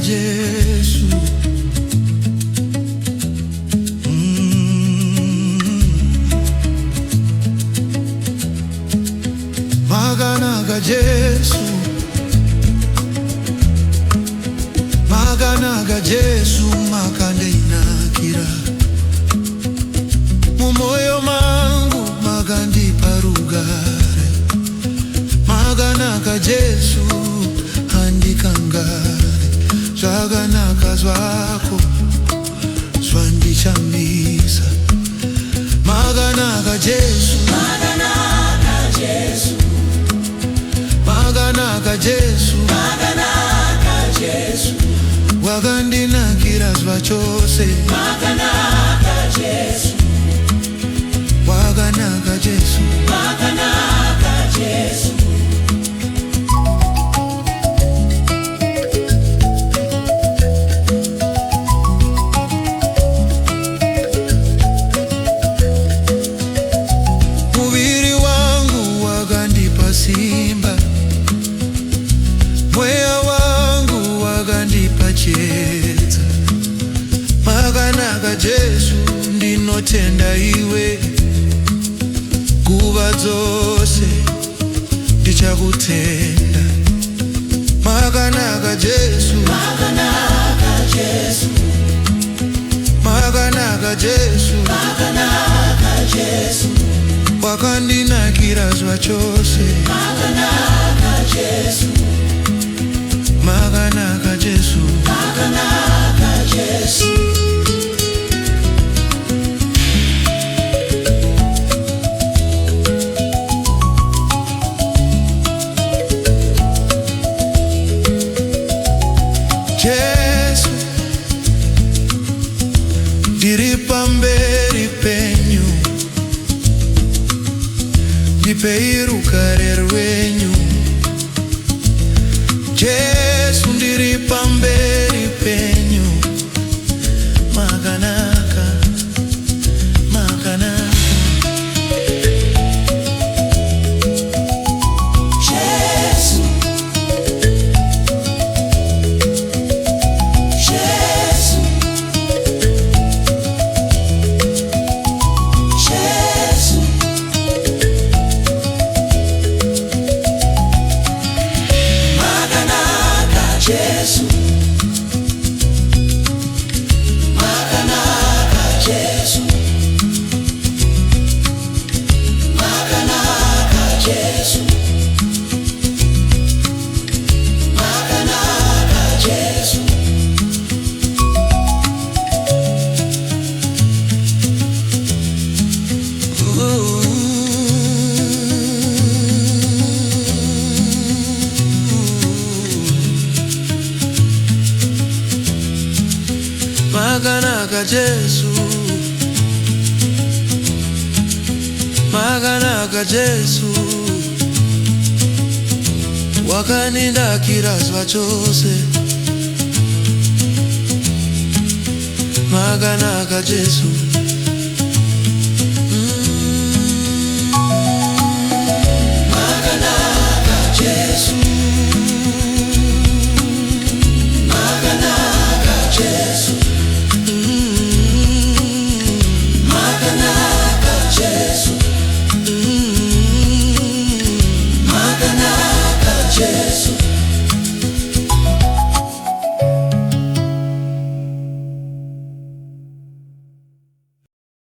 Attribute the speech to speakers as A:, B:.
A: Jesu. Magana ga Jesu, magana ga Jesu, makande inakira mumoyo mangu magandi parugare. Magana ga Jesu handikangare, zvagana kazvako zvandichamisa. Magana ga Jesu,
B: Magana ga Jesu,
A: magana ga Jesu,
B: magana ga Jesu,
A: wakandinakira zvachose.
B: magana ga Jesu,
A: Magana ga Jesu,
B: magana ga Jesu.
A: muviri wangu wakandipa simba, mweya wangu wakandipa chiedza. Magana ga Jesu, ndinotenda iwe nguva dzose ndichakutenda. Magana ga Jesu,
B: Magana ga Jesu,
A: magana ga Jesu,
B: magana ga Jesu,
A: wakandinakira zvachose.
B: magana ga Jesu,
A: Magana ga Jesu,
B: magana ga Jesu.
A: Jesu, ndiri pamberi penyu, ndipei rugare rwenyu. Jesu, ndiri pamberi penyu, makanaka, makanaka.
B: Jesu, Jesu, Jesu. Magana ga Jesu, magana ga Jesu, magana ga Jesu, magana ga Jesu.
A: Magana ga Jesu, magana ga Jesu, wakandinakira zvachose. Magana ga Jesu,